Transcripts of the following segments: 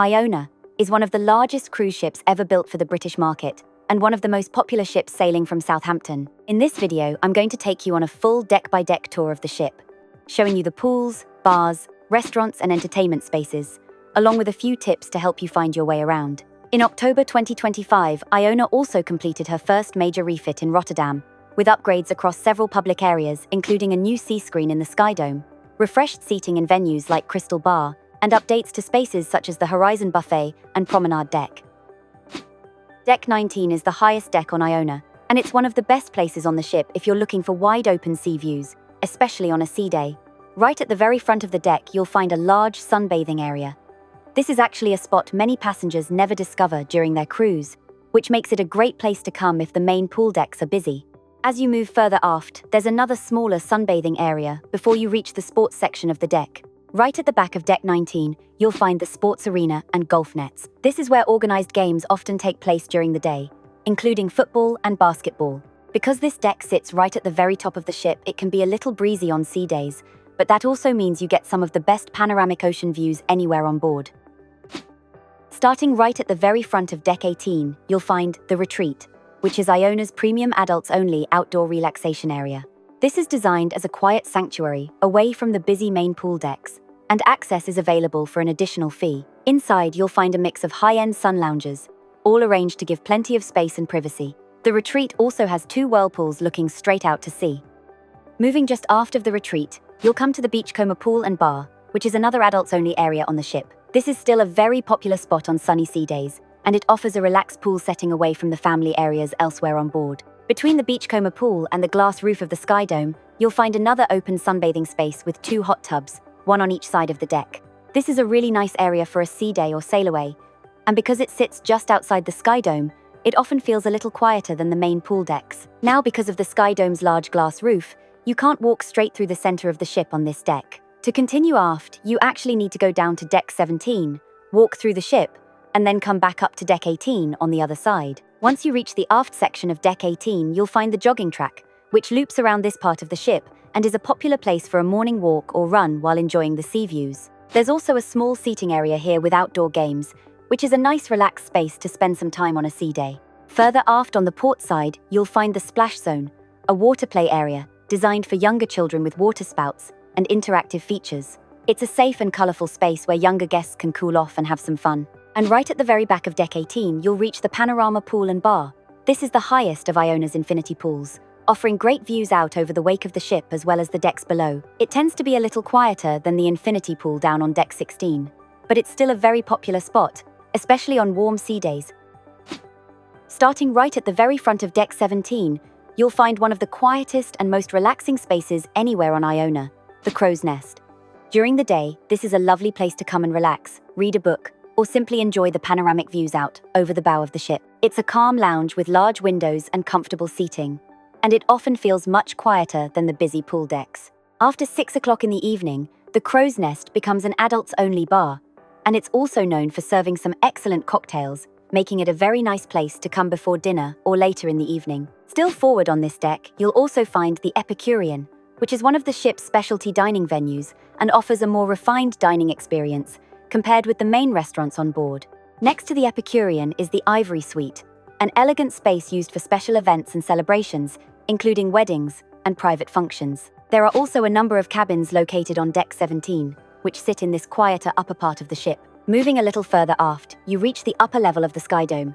Iona is one of the largest cruise ships ever built for the British market, and one of the most popular ships sailing from Southampton. In this video, I'm going to take you on a full deck-by-deck tour of the ship, showing you the pools, bars, restaurants and entertainment spaces, along with a few tips to help you find your way around. In October 2025, Iona also completed her first major refit in Rotterdam, with upgrades across several public areas, including a new SeaScreen in the SkyDome, refreshed seating in venues like Crystal Bar, and updates to spaces such as the Horizon Buffet and Promenade Deck. Deck 19 is the highest deck on Iona, and it's one of the best places on the ship if you're looking for wide-open sea views, especially on a sea day. Right at the very front of the deck, you'll find a large sunbathing area. This is actually a spot many passengers never discover during their cruise, which makes it a great place to come if the main pool decks are busy. As you move further aft, there's another smaller sunbathing area before you reach the sports section of the deck. Right at the back of Deck 19, you'll find the sports arena and golf nets. This is where organized games often take place during the day, including football and basketball. Because this deck sits right at the very top of the ship, it can be a little breezy on sea days, but that also means you get some of the best panoramic ocean views anywhere on board. Starting right at the very front of Deck 18, you'll find the Retreat, which is Iona's premium adults-only outdoor relaxation area. This is designed as a quiet sanctuary away from the busy main pool decks, and access is available for an additional fee. Inside, you'll find a mix of high-end sun lounges, all arranged to give plenty of space and privacy. The Retreat also has 2 whirlpools looking straight out to sea. Moving just aft of the Retreat, you'll come to the Beachcomber pool and bar, which is another adults-only area on the ship. This is still a very popular spot on sunny sea days, and it offers a relaxed pool setting away from the family areas elsewhere on board. Between the Beachcomber pool and the glass roof of the SkyDome, you'll find another open sunbathing space with 2 hot tubs, one on each side of the deck. This is a really nice area for a sea day or sail away, and because it sits just outside the SkyDome, it often feels a little quieter than the main pool decks. Now, because of the SkyDome's large glass roof, you can't walk straight through the center of the ship on this deck. To continue aft, you actually need to go down to Deck 17, walk through the ship, and then come back up to Deck 18 on the other side. Once you reach the aft section of Deck 18, you'll find the jogging track, which loops around this part of the ship and is a popular place for a morning walk or run while enjoying the sea views. There's also a small seating area here with outdoor games, which is a nice relaxed space to spend some time on a sea day. Further aft on the port side, you'll find the splash zone, a water play area designed for younger children with water spouts and interactive features. It's a safe and colorful space where younger guests can cool off and have some fun. And right at the very back of Deck 18, you'll reach the Panorama pool and bar. This is the highest of Iona's infinity pools, offering great views out over the wake of the ship as well as the decks below. It tends to be a little quieter than the infinity pool down on Deck 16, but it's still a very popular spot, especially on warm sea days. Starting right at the very front of Deck 17, you'll find one of the quietest and most relaxing spaces anywhere on Iona, the crow's nest. During the day, this is a lovely place to come and relax, read a book, or simply enjoy the panoramic views out over the bow of the ship. It's a calm lounge with large windows and comfortable seating, and it often feels much quieter than the busy pool decks. After 6 o'clock in the evening, the crow's nest becomes an adults-only bar, and it's also known for serving some excellent cocktails, making it a very nice place to come before dinner or later in the evening. Still forward on this deck, you'll also find the Epicurean, which is one of the ship's specialty dining venues and offers a more refined dining experience compared with the main restaurants on board. Next to the Epicurean is the Ivory Suite, an elegant space used for special events and celebrations, including weddings and private functions. There are also a number of cabins located on Deck 17, which sit in this quieter upper part of the ship. Moving a little further aft, you reach the upper level of the SkyDome.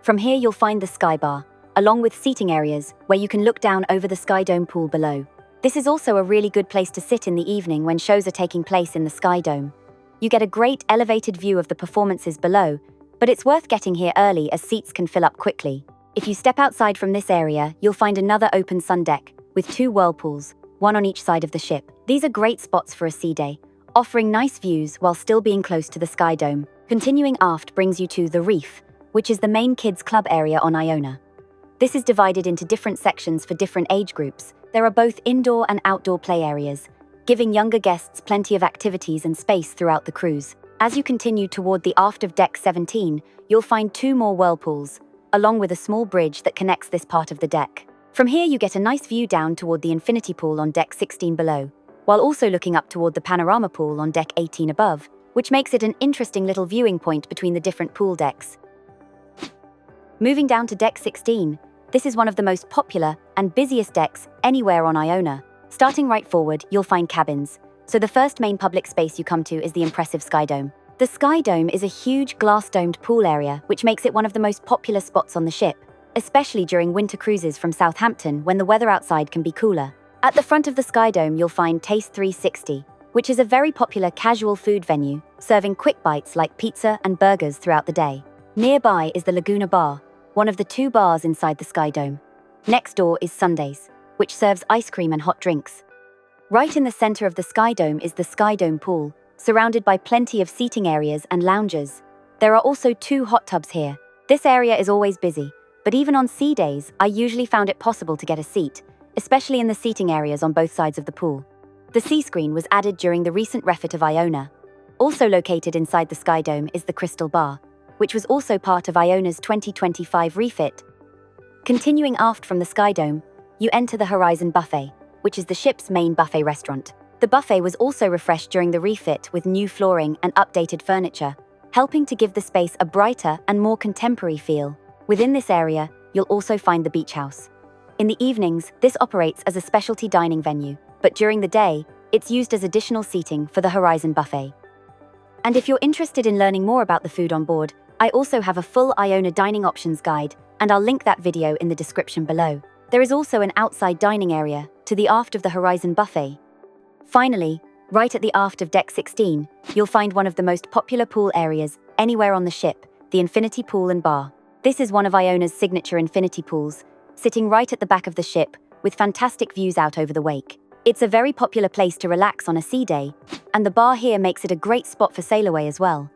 From here you'll find the Sky Bar, along with seating areas where you can look down over the SkyDome pool below. This is also a really good place to sit in the evening when shows are taking place in the SkyDome. You get a great elevated view of the performances below, but it's worth getting here early as seats can fill up quickly. If you step outside from this area, you'll find another open sun deck with 2 whirlpools, one on each side of the ship. These are great spots for a sea day, offering nice views while still being close to the SkyDome. Continuing aft brings you to the Reef, which is the main kids' club area on Iona. This is divided into different sections for different age groups. There are both indoor and outdoor play areas, giving younger guests plenty of activities and space throughout the cruise. As you continue toward the aft of Deck 17, you'll find 2 more whirlpools, along with a small bridge that connects this part of the deck. From here you get a nice view down toward the infinity pool on Deck 16 below, while also looking up toward the Panorama pool on Deck 18 above. which makes it an interesting little viewing point between the different pool decks. Moving down to deck 16, this is one of the most popular and busiest decks anywhere on Iona. Starting right forward, you'll find cabins. So the first main public space you come to is the impressive SkyDome. The SkyDome is a huge glass-domed pool area which makes it one of the most popular spots on the ship, especially during winter cruises from Southampton when the weather outside can be cooler. At the front of the SkyDome, you'll find Taste 360, which is a very popular casual food venue, serving quick bites like pizza and burgers throughout the day. Nearby is the Laguna Bar, one of the 2 bars inside the SkyDome. Next door is Sundays, which serves ice cream and hot drinks. Right in the center of the SkyDome is the SkyDome pool, surrounded by plenty of seating areas and lounges. There are also 2 hot tubs here. This area is always busy, but even on sea days, I usually found it possible to get a seat, especially in the seating areas on both sides of the pool. The SeaScreen was added during the recent Refit of Iona. Also located inside the SkyDome is the Crystal Bar, which was also part of Iona's 2025 Refit. Continuing aft from the SkyDome, you enter the Horizon Buffet, which is the ship's main buffet restaurant. The buffet was also refreshed during the refit with new flooring and updated furniture, helping to give the space a brighter and more contemporary feel. Within this area, you'll also find the beach house. In the evenings, this operates as a specialty dining venue, but during the day, it's used as additional seating for the Horizon Buffet. And if you're interested in learning more about the food on board, I also have a full Iona dining options guide, and I'll link that video in the description below. There is also an outside dining area to the aft of the Horizon Buffet. Finally, right at the aft of Deck 16, you'll find one of the most popular pool areas anywhere on the ship, the Infinity Pool and Bar. This is one of Iona's signature infinity pools, sitting right at the back of the ship, with fantastic views out over the wake. It's a very popular place to relax on a sea day, and the bar here makes it a great spot for sail away as well.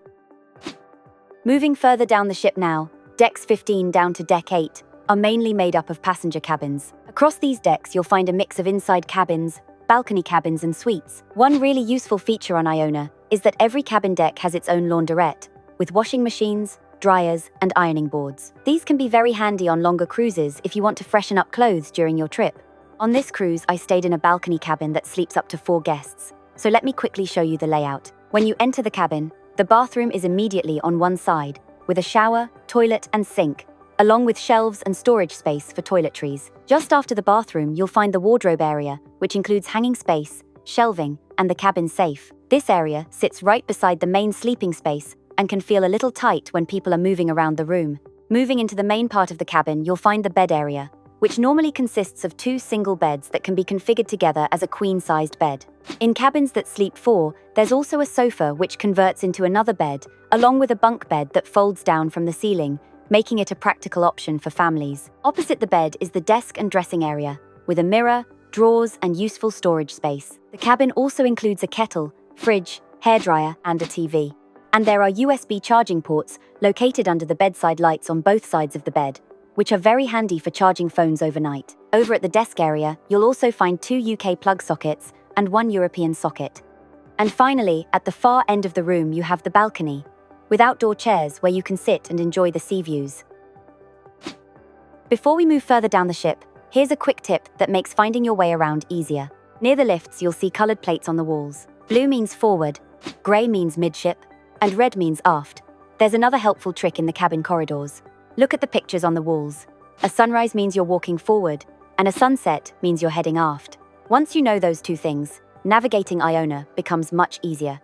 Moving further down the ship now, decks 15 down to Deck 8 are mainly made up of passenger cabins. Across these decks, you'll find a mix of inside cabins, balcony cabins and suites. One really useful feature on Iona is that every cabin deck has its own launderette, with washing machines, dryers, and ironing boards. These can be very handy on longer cruises if you want to freshen up clothes during your trip. On this cruise, I stayed in a balcony cabin that sleeps up to 4 guests, so let me quickly show you the layout. When you enter the cabin, the bathroom is immediately on one side, with a shower, toilet, and sink, along with shelves and storage space for toiletries. Just after the bathroom, you'll find the wardrobe area, which includes hanging space, shelving, and the cabin safe. This area sits right beside the main sleeping space and can feel a little tight when people are moving around the room. Moving into the main part of the cabin, you'll find the bed area, which normally consists of 2 single beds that can be configured together as a queen-sized bed. In cabins that sleep 4, there's also a sofa which converts into another bed, along with a bunk bed that folds down from the ceiling, making it a practical option for families. Opposite the bed is the desk and dressing area, with a mirror, drawers, and useful storage space. The cabin also includes a kettle, fridge, hairdryer, and a TV. And there are USB charging ports located under the bedside lights on both sides of the bed, which are very handy for charging phones overnight. Over at the desk area, you'll also find 2 UK plug sockets and 1 European socket. And finally, at the far end of the room, you have the balcony, with outdoor chairs where you can sit and enjoy the sea views. Before we move further down the ship, here's a quick tip that makes finding your way around easier. Near the lifts, you'll see colored plates on the walls. Blue means forward, gray means midship, and red means aft. There's another helpful trick in the cabin corridors. Look at the pictures on the walls. A sunrise means you're walking forward, and a sunset means you're heading aft. Once you know those 2 things, navigating Iona becomes much easier.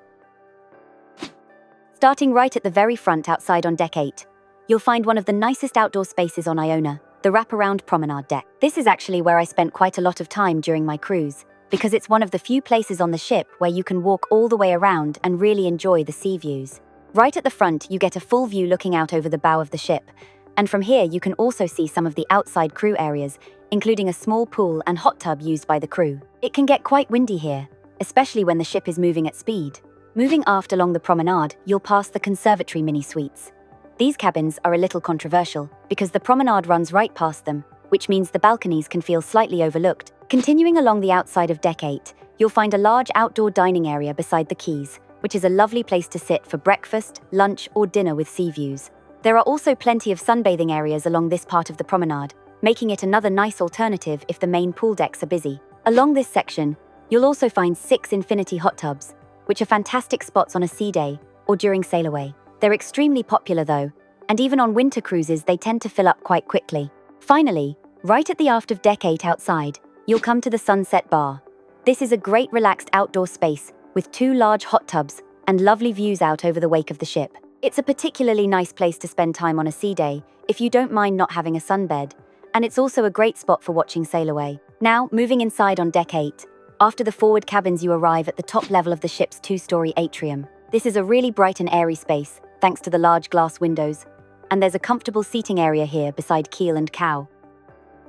Starting right at the very front outside on Deck 8, you'll find one of the nicest outdoor spaces on Iona, the wraparound Promenade Deck. This is actually where I spent quite a lot of time during my cruise, because it's one of the few places on the ship where you can walk all the way around and really enjoy the sea views. Right at the front, you get a full view looking out over the bow of the ship, and from here you can also see some of the outside crew areas, including a small pool and hot tub used by the crew. It can get quite windy here, especially when the ship is moving at speed. Moving aft along the promenade, you'll pass the conservatory mini-suites. These cabins are a little controversial because the promenade runs right past them, which means the balconies can feel slightly overlooked. Continuing along the outside of Deck 8, you'll find a large outdoor dining area beside the quays, which is a lovely place to sit for breakfast, lunch, or dinner with sea views. There are also plenty of sunbathing areas along this part of the promenade, making it another nice alternative if the main pool decks are busy. Along this section, you'll also find 6 infinity hot tubs, which are fantastic spots on a sea day or during sail away. They're extremely popular though, and even on winter cruises they tend to fill up quite quickly. Finally, right at the aft of Deck 8 outside, you'll come to the Sunset Bar. This is a great relaxed outdoor space with 2 large hot tubs and lovely views out over the wake of the ship. It's a particularly nice place to spend time on a sea day if you don't mind not having a sunbed, and it's also a great spot for watching sail away. Now, moving inside on Deck 8, after the forward cabins you arrive at the top level of the ship's 2-story atrium. This is a really bright and airy space, thanks to the large glass windows, and there's a comfortable seating area here beside Keel and Cow.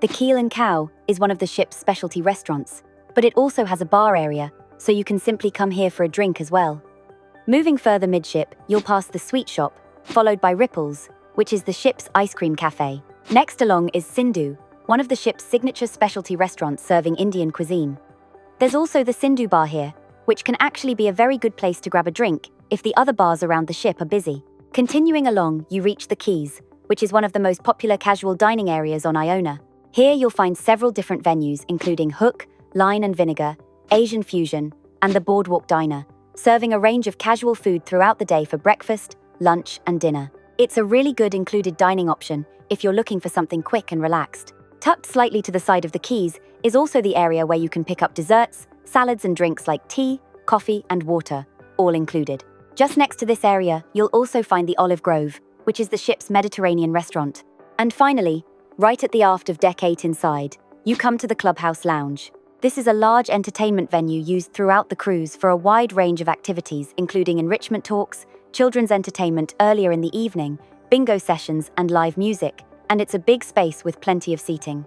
The Keel and Cow is one of the ship's specialty restaurants, but it also has a bar area, so you can simply come here for a drink as well. Moving further midship, you'll pass the Sweet Shop, followed by Ripples, which is the ship's ice cream cafe. Next along is Sindhu, one of the ship's signature specialty restaurants serving Indian cuisine. There's also the Sindhu bar here, which can actually be a very good place to grab a drink if the other bars around the ship are busy. Continuing along, you reach the Quays, which is one of the most popular casual dining areas on Iona. Here you'll find several different venues including Hook, Line and Vinegar, Asian Fusion, and the Boardwalk Diner, serving a range of casual food throughout the day for breakfast, lunch, and dinner. It's a really good included dining option if you're looking for something quick and relaxed. Tucked slightly to the side of the Quays is also the area where you can pick up desserts, salads and drinks like tea, coffee and water, all included. Just next to this area, you'll also find the Olive Grove, which is the ship's Mediterranean restaurant. And finally, right at the aft of Deck 8 inside, you come to the Clubhouse Lounge. This is a large entertainment venue used throughout the cruise for a wide range of activities, including enrichment talks, children's entertainment earlier in the evening, bingo sessions and live music, and it's a big space with plenty of seating.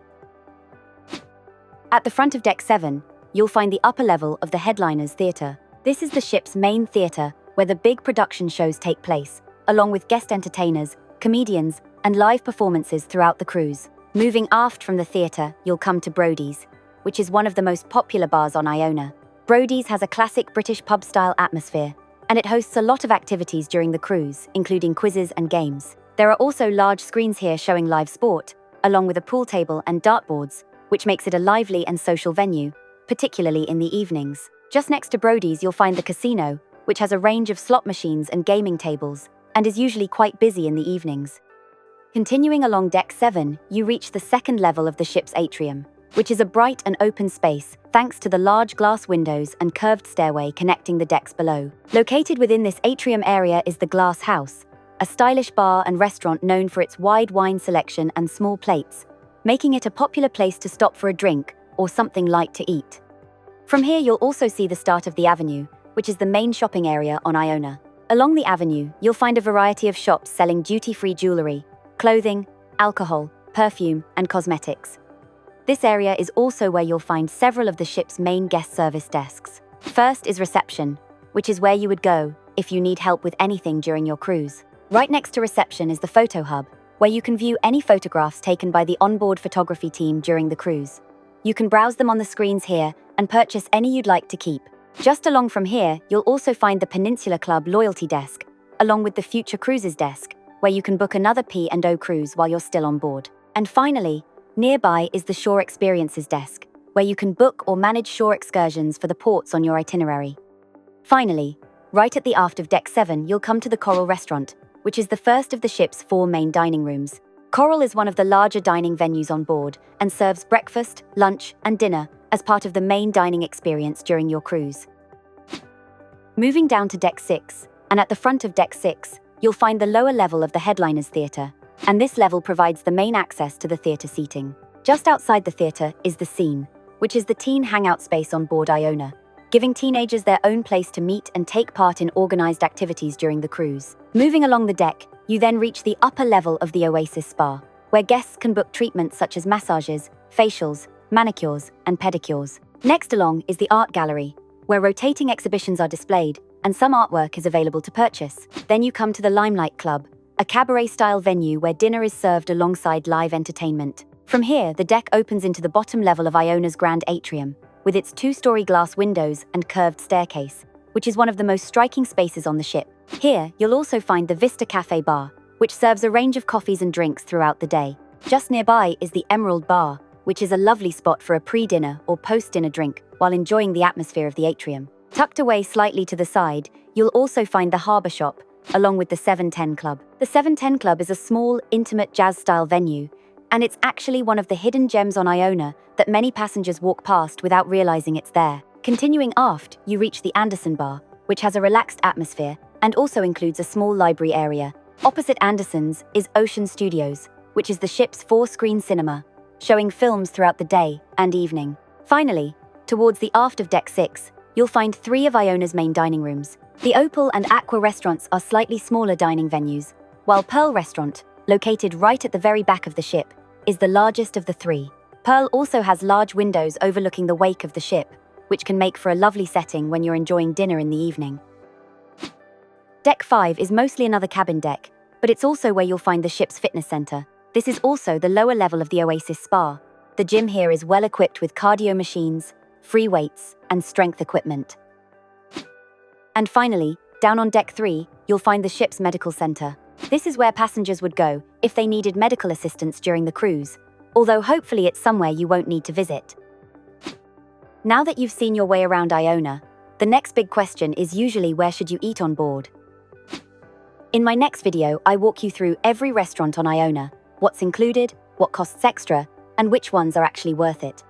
At the front of Deck 7, you'll find the upper level of the Headliners Theatre. This is the ship's main theatre where the big production shows take place, along with guest entertainers, comedians, and live performances throughout the cruise. Moving aft from the theatre, you'll come to Brodie's, which is one of the most popular bars on Iona. Brodie's has a classic British pub-style atmosphere, and it hosts a lot of activities during the cruise, including quizzes and games. There are also large screens here showing live sport, along with a pool table and dartboards, which makes it a lively and social venue, particularly in the evenings. Just next to Brodie's, you'll find the casino, which has a range of slot machines and gaming tables, and is usually quite busy in the evenings. Continuing along Deck 7, you reach the second level of the ship's atrium, which is a bright and open space thanks to the large glass windows and curved stairway connecting the decks below. Located within this atrium area is the Glass House, a stylish bar and restaurant known for its wide wine selection and small plates, making it a popular place to stop for a drink or something light to eat. From here you'll also see the start of the Avenue, which is the main shopping area on Iona. Along the Avenue, you'll find a variety of shops selling duty-free jewelry, clothing, alcohol, perfume, and cosmetics. This area is also where you'll find several of the ship's main guest service desks. First is reception, which is where you would go if you need help with anything during your cruise. Right next to reception is the photo hub, where you can view any photographs taken by the onboard photography team during the cruise. You can browse them on the screens here and purchase any you'd like to keep. Just along from here, you'll also find the Peninsula Club loyalty desk, along with the Future Cruises desk, where you can book another P&O cruise while you're still on board. And finally, nearby is the Shore Experiences desk, where you can book or manage shore excursions for the ports on your itinerary. Finally, right at the aft of Deck 7, you'll come to the Coral Restaurant, which is the first of the ship's 4 main dining rooms. Coral is one of the larger dining venues on board and serves breakfast, lunch, and dinner as part of the main dining experience during your cruise. Moving down to Deck 6, and at the front of Deck 6, you'll find the lower level of the Headliners Theatre, and this level provides the main access to the theatre seating. Just outside the theatre is the Scene, which is the teen hangout space on board Iona, giving teenagers their own place to meet and take part in organised activities during the cruise. Moving along the deck, you then reach the upper level of the Oasis Spa, where guests can book treatments such as massages, facials, manicures, and pedicures. Next along is the Art Gallery, where rotating exhibitions are displayed and some artwork is available to purchase. Then you come to the Limelight Club, a cabaret-style venue where dinner is served alongside live entertainment. From here, the deck opens into the bottom level of Iona's grand atrium, with its 2-story glass windows and curved staircase, which is one of the most striking spaces on the ship. Here, you'll also find the Vista Cafe Bar, which serves a range of coffees and drinks throughout the day. Just nearby is the Emerald Bar, which is a lovely spot for a pre-dinner or post-dinner drink while enjoying the atmosphere of the atrium. Tucked away slightly to the side, you'll also find the Harbour Shop, along with the 710 Club. The 710 Club is a small, intimate jazz-style venue, and it's actually one of the hidden gems on Iona that many passengers walk past without realizing it's there. Continuing aft, you reach the Anderson Bar, which has a relaxed atmosphere and also includes a small library area. Opposite Anderson's is Ocean Studios, which is the ship's 4-screen cinema, showing films throughout the day and evening. Finally, towards the aft of Deck 6, you'll find 3 of Iona's main dining rooms. The Opal and Aqua restaurants are slightly smaller dining venues, while Pearl Restaurant, located right at the very back of the ship, is the largest of the 3. Pearl also has large windows overlooking the wake of the ship, which can make for a lovely setting when you're enjoying dinner in the evening. Deck 5 is mostly another cabin deck, but it's also where you'll find the ship's fitness center. This is also the lower level of the Oasis Spa. The gym here is well equipped with cardio machines, free weights, and strength equipment. And finally, down on Deck 3, you'll find the ship's medical center. This is where passengers would go if they needed medical assistance during the cruise, although hopefully it's somewhere you won't need to visit. Now that you've seen your way around Iona, the next big question is usually where should you eat on board? In my next video, I walk you through every restaurant on Iona, what's included, what costs extra, and which ones are actually worth it.